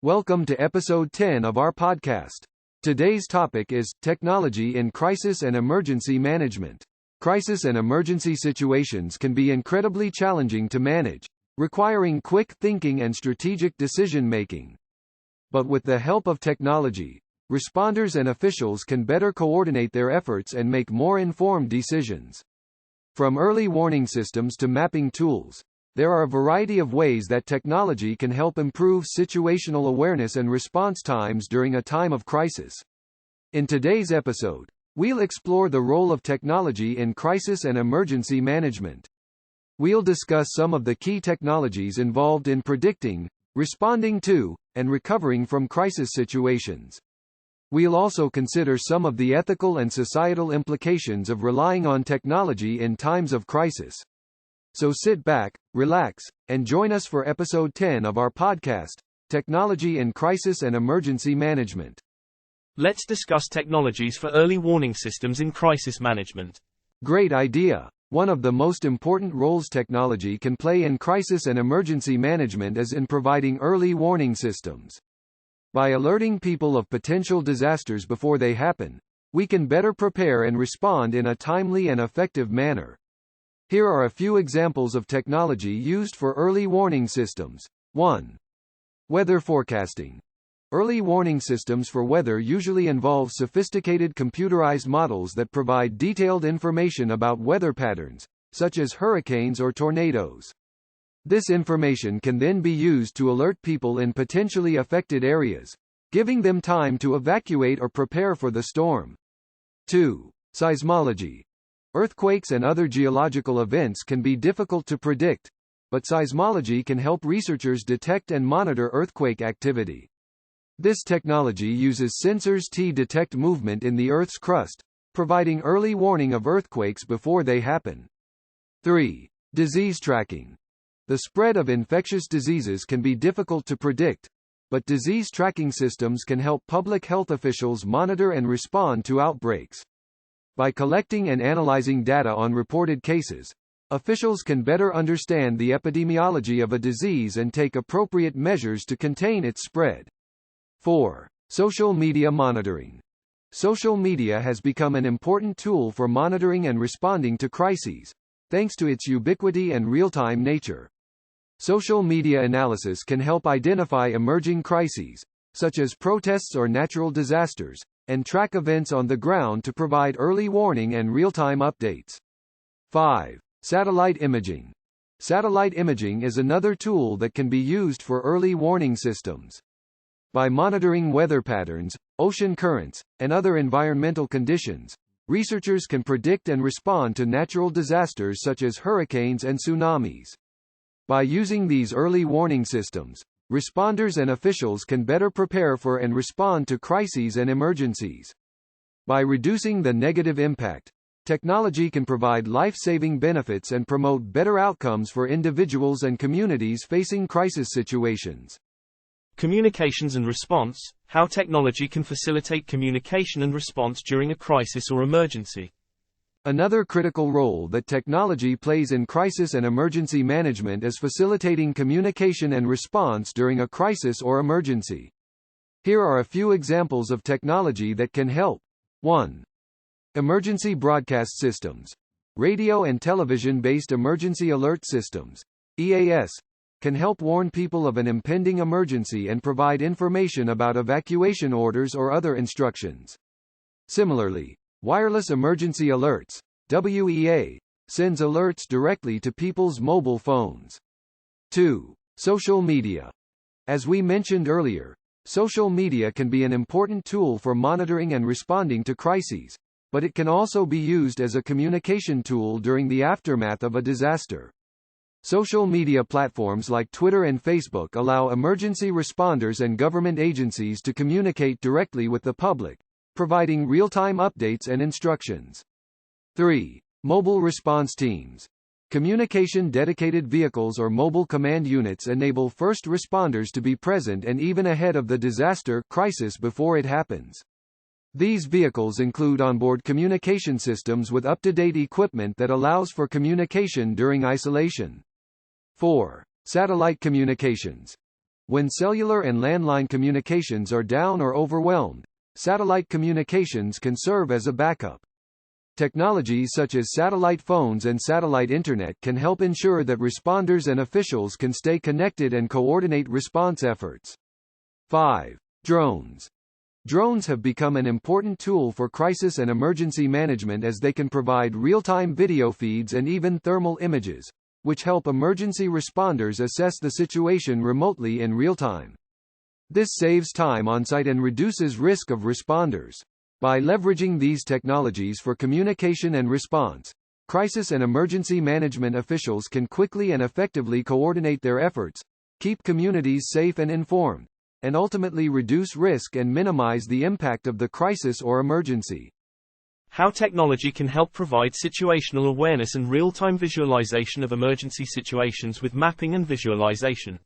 Welcome to episode 10 of our podcast. Today's topic is technology in crisis and emergency management. Crisis and emergency situations can be incredibly challenging to manage, requiring quick thinking and strategic decision-making. But with the help of technology, responders and officials can better coordinate their efforts and make more informed decisions. From early warning systems to mapping tools, there are a variety of ways that technology can help improve situational awareness and response times during a time of crisis. In today's episode, we'll explore the role of technology in crisis and emergency management. We'll discuss some of the key technologies involved in predicting, responding to, and recovering from crisis situations. We'll also consider some of the ethical and societal implications of relying on technology in times of crisis. So sit back, relax, and join us for episode 10 of our podcast, Technology in Crisis and Emergency Management. Let's discuss technologies for early warning systems in crisis management. Great idea. One of the most important roles technology can play in crisis and emergency management is in providing early warning systems. By alerting people of potential disasters before they happen, we can better prepare and respond in a timely and effective manner. Here are a few examples of technology used for early warning systems. 1. Weather forecasting. Early warning systems for weather usually involve sophisticated computerized models that provide detailed information about weather patterns, such as hurricanes or tornadoes. This information can then be used to alert people in potentially affected areas, giving them time to evacuate or prepare for the storm. 2. Seismology. Earthquakes and other geological events can be difficult to predict, but seismology can help researchers detect and monitor earthquake activity. This technology uses sensors to detect movement in the Earth's crust, providing early warning of earthquakes before they happen. 3. Disease tracking. The spread of infectious diseases can be difficult to predict, but disease tracking systems can help public health officials monitor and respond to outbreaks. By collecting and analyzing data on reported cases, officials can better understand the epidemiology of a disease and take appropriate measures to contain its spread. 4. Social media monitoring. Social media has become an important tool for monitoring and responding to crises, thanks to its ubiquity and real-time nature. Social media analysis can help identify emerging crises, such as protests or natural disasters, and track events on the ground to provide early warning and real-time updates. 5. Satellite imaging. Satellite imaging is another tool that can be used for early warning systems. By monitoring weather patterns, ocean currents, and other environmental conditions, researchers can predict and respond to natural disasters such as hurricanes and tsunamis. By using these early warning systems, responders and officials can better prepare for and respond to crises and emergencies. By reducing the negative impact, technology can provide life-saving benefits and promote better outcomes for individuals and communities facing crisis situations. Communications and response. How technology can facilitate communication and response during a crisis or emergency. Another critical role that technology plays in crisis and emergency management is facilitating communication and response during a crisis or emergency. Here are a few examples of technology that can help. 1. Emergency broadcast systems. Radio and television-based emergency alert systems, EAS, can help warn people of an impending emergency and provide information about evacuation orders or other instructions. Similarly, Wireless Emergency Alerts, WEA, sends alerts directly to people's mobile phones. 2. Social media. As we mentioned earlier, social media can be an important tool for monitoring and responding to crises, but it can also be used as a communication tool during the aftermath of a disaster. Social media platforms like Twitter and Facebook allow emergency responders and government agencies to communicate directly with the public, providing real-time updates and instructions. 3. Mobile response teams. Communication-dedicated vehicles or mobile command units enable first responders to be present and even ahead of the disaster crisis before it happens. These vehicles include onboard communication systems with up-to-date equipment that allows for communication during isolation. 4. Satellite communications. When cellular and landline communications are down or overwhelmed, satellite communications can serve as a backup. Technologies such as satellite phones and satellite internet can help ensure that responders and officials can stay connected and coordinate response efforts. 5. Drones. Drones have become an important tool for crisis and emergency management as they can provide real-time video feeds and even thermal images, which help emergency responders assess the situation remotely in real time. This saves time on site and reduces risk of responders. By leveraging these technologies for communication and response, crisis and emergency management officials can quickly and effectively coordinate their efforts, keep communities safe and informed, and ultimately reduce risk and minimize the impact of the crisis or emergency. How technology can help provide situational awareness and real-time visualization of emergency situations with mapping and visualization.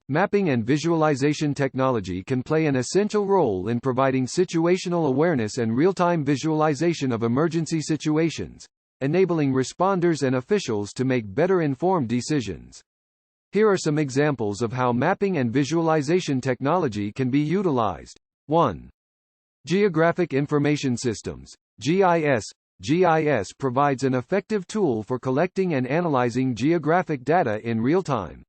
Mapping and visualization technology can play an essential role in providing situational awareness and real-time visualization of emergency situations, enabling responders and officials to make better informed decisions. Here are some examples of how mapping and visualization technology can be utilized. 1. Geographic Information Systems, GIS. GIS provides an effective tool for collecting and analyzing geographic data in real time.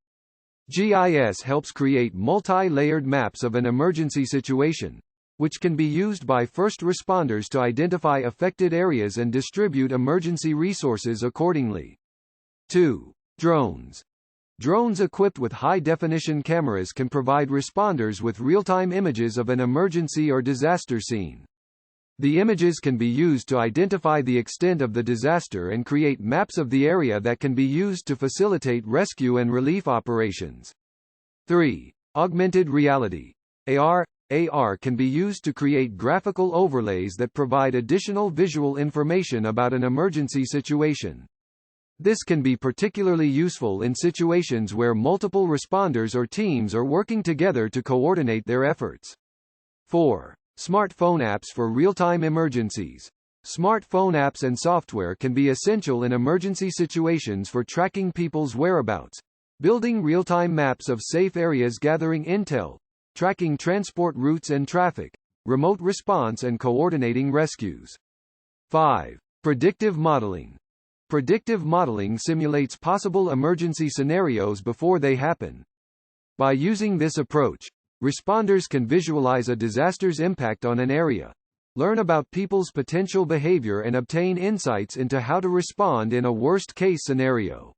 GIS helps create multi-layered maps of an emergency situation, which can be used by first responders to identify affected areas and distribute emergency resources accordingly. 2. Drones. Drones equipped with high-definition cameras can provide responders with real-time images of an emergency or disaster scene. The images can be used to identify the extent of the disaster and create maps of the area that can be used to facilitate rescue and relief operations. 3. Augmented reality. AR can be used to create graphical overlays that provide additional visual information about an emergency situation. This can be particularly useful in situations where multiple responders or teams are working together to coordinate their efforts. 4. Smartphone apps for real-time emergencies. Smartphone apps and software can be essential in emergency situations for tracking people's whereabouts, building real-time maps of safe areas, gathering intel, tracking transport routes and traffic, remote response and coordinating rescues. 5. Predictive modeling. Predictive modeling simulates possible emergency scenarios before they happen. By using this approach, responders can visualize a disaster's impact on an area, learn about people's potential behavior and obtain insights into how to respond in a worst-case scenario.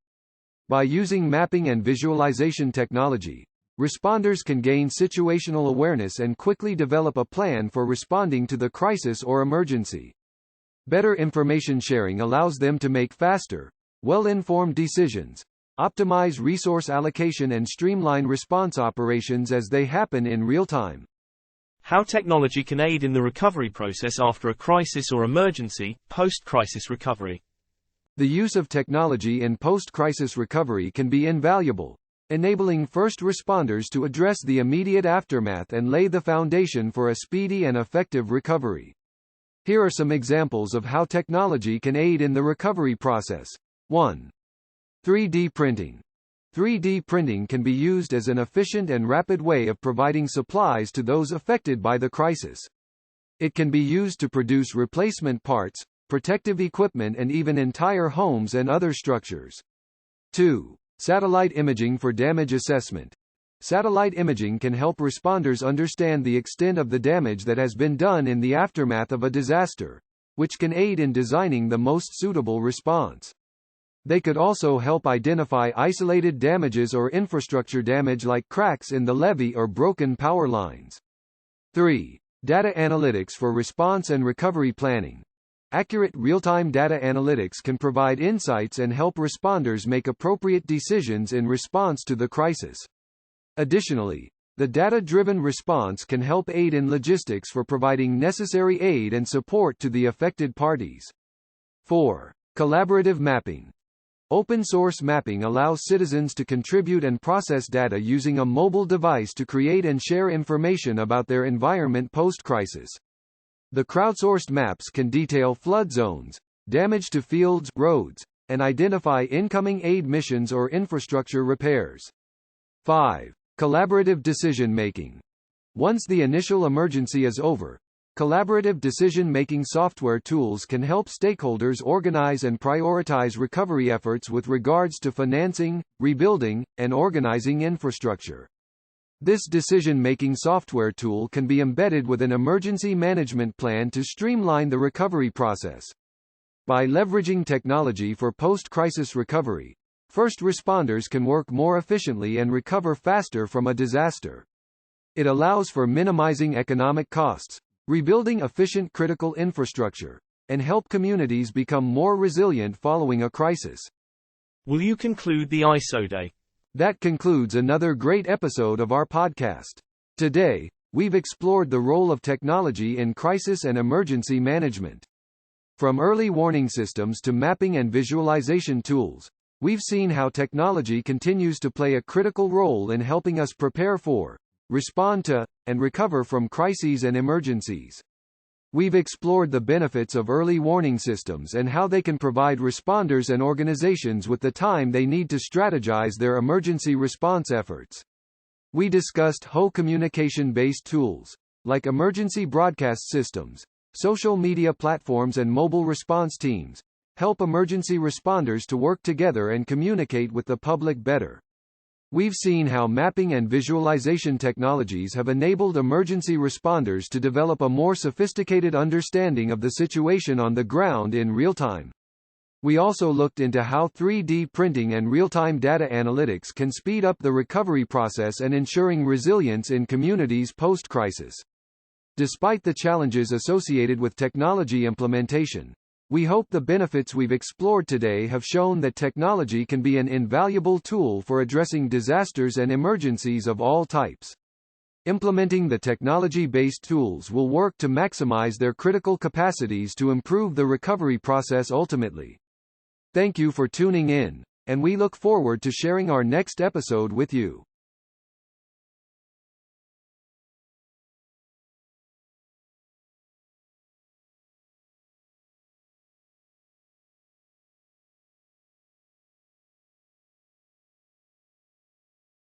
By using mapping and visualization technology, responders can gain situational awareness and quickly develop a plan for responding to the crisis or emergency. Better information sharing allows them to make faster, well-informed decisions, optimize resource allocation and streamline response operations as they happen in real time. How technology can aid in the recovery process after a crisis or emergency, post-crisis recovery. The use of technology in post-crisis recovery can be invaluable, enabling first responders to address the immediate aftermath and lay the foundation for a speedy and effective recovery. Here are some examples of how technology can aid in the recovery process. 1. 3D printing. 3D printing can be used as an efficient and rapid way of providing supplies to those affected by the crisis. It can be used to produce replacement parts, protective equipment and even entire homes and other structures. 2. Satellite imaging for damage assessment. Satellite imaging can help responders understand the extent of the damage that has been done in the aftermath of a disaster, which can aid in designing the most suitable response. They could also help identify isolated damages or infrastructure damage like cracks in the levee or broken power lines. 3. Data analytics for response and recovery planning. Accurate real-time data analytics can provide insights and help responders make appropriate decisions in response to the crisis. Additionally, the data-driven response can help aid in logistics for providing necessary aid and support to the affected parties. 4. Collaborative mapping. Open-source mapping allows citizens to contribute and process data using a mobile device to create and share information about their environment post-crisis. The crowdsourced maps can detail flood zones, damage to fields, roads, and identify incoming aid missions or infrastructure repairs. 5. Collaborative decision-making. Once the initial emergency is over, collaborative decision-making software tools can help stakeholders organize and prioritize recovery efforts with regards to financing, rebuilding, and organizing infrastructure. This decision-making software tool can be embedded with an emergency management plan to streamline the recovery process. By leveraging technology for post-crisis recovery, first responders can work more efficiently and recover faster from a disaster. It allows for minimizing economic costs, rebuilding efficient critical infrastructure, and help communities become more resilient following a crisis. Will you conclude the ISO Day? That concludes another great episode of our podcast. Today, we've explored the role of technology in crisis and emergency management. From early warning systems to mapping and visualization tools, we've seen how technology continues to play a critical role in helping us prepare for, respond to, and recover from crises and emergencies. We've explored the benefits of early warning systems and how they can provide responders and organizations with the time they need to strategize their emergency response efforts. We discussed how communication-based tools, like emergency broadcast systems, social media platforms and mobile response teams, help emergency responders to work together and communicate with the public better. We've seen how mapping and visualization technologies have enabled emergency responders to develop a more sophisticated understanding of the situation on the ground in real time. We also looked into how 3D printing and real-time data analytics can speed up the recovery process and ensuring resilience in communities post-crisis. Despite the challenges associated with technology implementation, we hope the benefits we've explored today have shown that technology can be an invaluable tool for addressing disasters and emergencies of all types. Implementing the technology-based tools will work to maximize their critical capacities to improve the recovery process ultimately. Thank you for tuning in, and we look forward to sharing our next episode with you.